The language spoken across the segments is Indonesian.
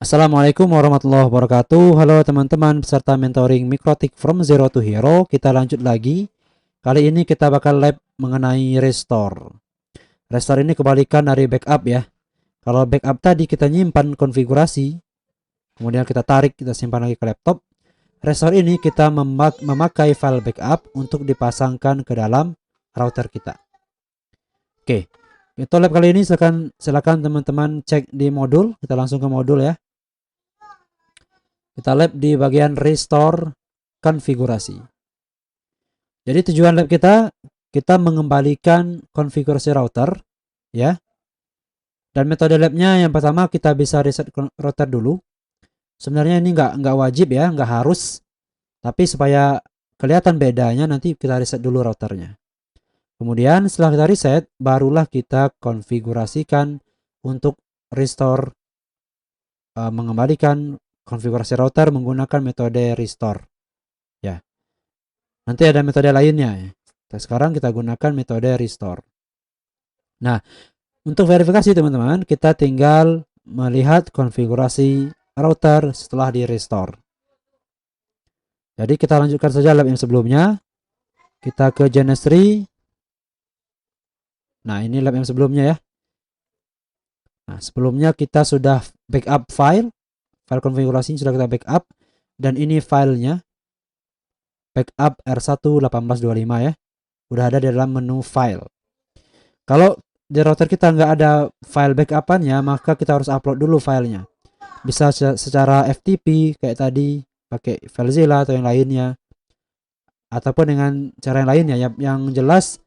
Assalamualaikum warahmatullahi wabarakatuh. Halo teman-teman peserta mentoring Mikrotik from Zero to Hero. Kita lanjut lagi. Kali ini kita bakal lab mengenai restore. Restore ini kebalikan dari backup ya. Kalau backup tadi kita nyimpan konfigurasi, kemudian kita tarik, kita simpan lagi ke laptop. Restore ini kita memakai file backup untuk dipasangkan ke dalam router kita. Oke, untuk lab kali ini silakan teman-teman cek di modul. Kita langsung ke modul ya. Kita lab di bagian restore konfigurasi. Jadi tujuan lab kita mengembalikan konfigurasi router ya. Dan metode labnya yang pertama kita bisa reset router dulu. Sebenarnya ini nggak wajib ya, nggak harus. Tapi supaya kelihatan bedanya nanti kita reset dulu routernya. Kemudian setelah kita reset, barulah kita konfigurasikan untuk restore, mengembalikan konfigurasi router menggunakan metode restore ya. Nanti ada metode lainnya ya. Sekarang kita gunakan metode restore. Nah, untuk verifikasi teman-teman, kita tinggal melihat konfigurasi router setelah di restore. Jadi kita lanjutkan saja lab yang sebelumnya. Kita ke Genestry. Nah, ini lab yang sebelumnya ya. Nah, sebelumnya kita sudah backup file konfigurasi sudah kita backup, dan ini filenya backup R11825 ya. Udah ada di dalam menu file. Kalau di router kita nggak ada file backupannya, maka kita harus upload dulu filenya. Bisa secara FTP kayak tadi, pakai FileZilla atau yang lainnya, ataupun dengan cara yang lainnya. Yang jelas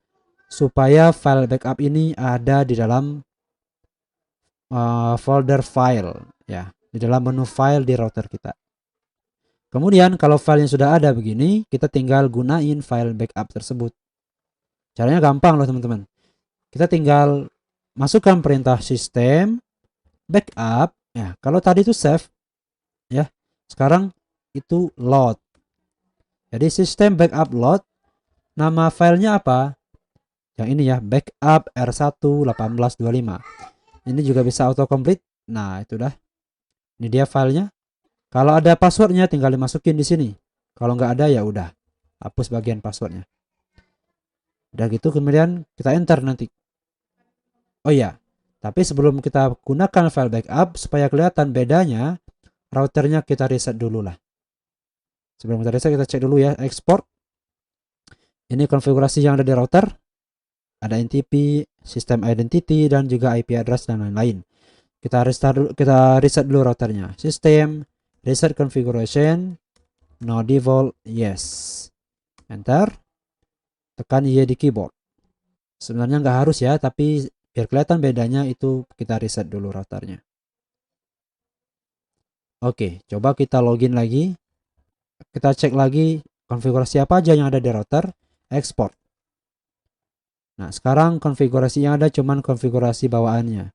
supaya file backup ini ada di dalam folder file ya, di dalam menu file di router kita. Kemudian kalau filenya sudah ada begini, kita tinggal gunain file backup tersebut. Caranya gampang loh teman-teman. Kita tinggal masukkan perintah system backup ya. Kalau tadi itu save ya, sekarang itu load. Jadi system backup load, nama filenya apa? Yang ini ya, backup R11825. Ini juga bisa autocomplete. Nah, itu dah. Ini dia filenya. Kalau ada passwordnya tinggal dimasukin di sini. Kalau nggak ada ya udah, hapus bagian passwordnya. Udah gitu kemudian kita enter nanti. Oh iya, tapi sebelum kita gunakan file backup, supaya kelihatan bedanya, routernya kita reset dulu lah. Sebelum kita reset, kita cek dulu ya, export. Ini konfigurasi yang ada di router. Ada NTP, system identity, dan juga IP address dan lain-lain. Kita reset dulu routernya. System, reset configuration, no default, yes. Enter. Tekan Y di keyboard. Sebenarnya nggak harus ya, tapi biar kelihatan bedanya itu kita reset dulu routernya. Oke, coba kita login lagi. Kita cek lagi konfigurasi apa aja yang ada di router, export. Nah, sekarang konfigurasi yang ada cuman konfigurasi bawaannya.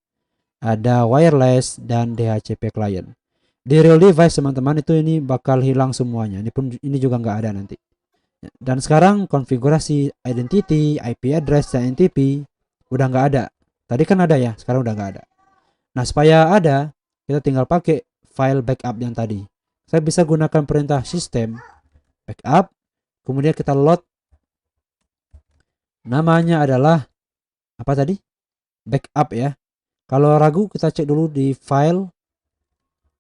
Ada wireless dan DHCP client. Di real device teman-teman itu ini bakal hilang semuanya. Ini juga nggak ada nanti. Dan sekarang konfigurasi identity, IP address, dan NTP udah nggak ada. Tadi kan ada ya, sekarang udah nggak ada. Nah, supaya ada, kita tinggal pakai file backup yang tadi. Saya bisa gunakan perintah system backup, kemudian kita load. Namanya adalah apa tadi? Backup ya. Kalau ragu kita cek dulu di file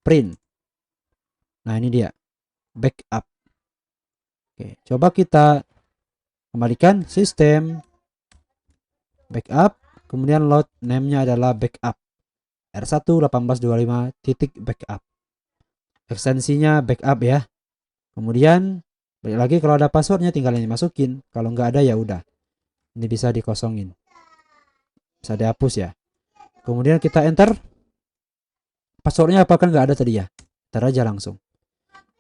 print. Nah, ini dia backup. Oke, coba kita kembalikan sistem backup, kemudian load name-nya adalah backup R11825.backup. Ekstensinya backup ya. Kemudian balik lagi, kalau ada passwordnya tinggal dimasukin. Kalau nggak ada ya udah. Ini bisa dikosongin. Bisa dihapus ya. Kemudian kita enter. Passwordnya apa, kan nggak ada tadi ya. Enter aja langsung.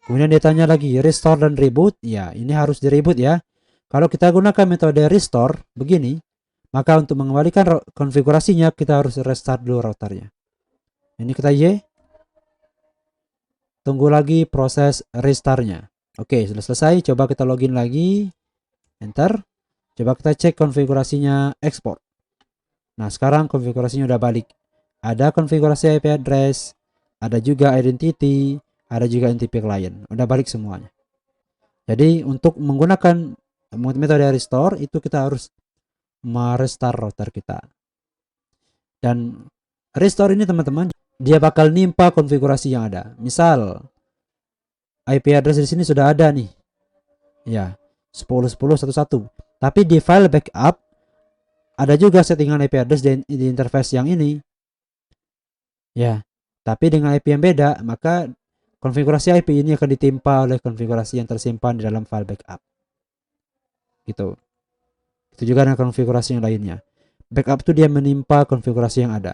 Kemudian dia tanya lagi restore dan reboot. Ya, ini harus di reboot ya. Kalau kita gunakan metode restore begini, maka untuk mengembalikan konfigurasinya kita harus restart dulu routernya. Ini kita Y. Tunggu lagi proses restartnya. Oke, sudah selesai. Coba kita login lagi. Enter. Coba kita cek konfigurasinya, export. Nah, sekarang konfigurasinya udah balik. Ada konfigurasi IP address, ada juga identity, ada juga NTP client. Udah balik semuanya. Jadi untuk menggunakan metode restore itu kita harus merestart router kita. Dan restore ini teman-teman, dia bakal nimpa konfigurasi yang ada. Misal IP address di sini sudah ada nih. Ya, 10.10.11. Tapi di file backup ada juga settingan IP address di interface yang ini. Ya, tapi dengan IP yang beda, maka konfigurasi IP ini akan ditimpa oleh konfigurasi yang tersimpan di dalam file backup. Gitu. Itu juga dengan konfigurasi yang lainnya. Backup itu dia menimpa konfigurasi yang ada.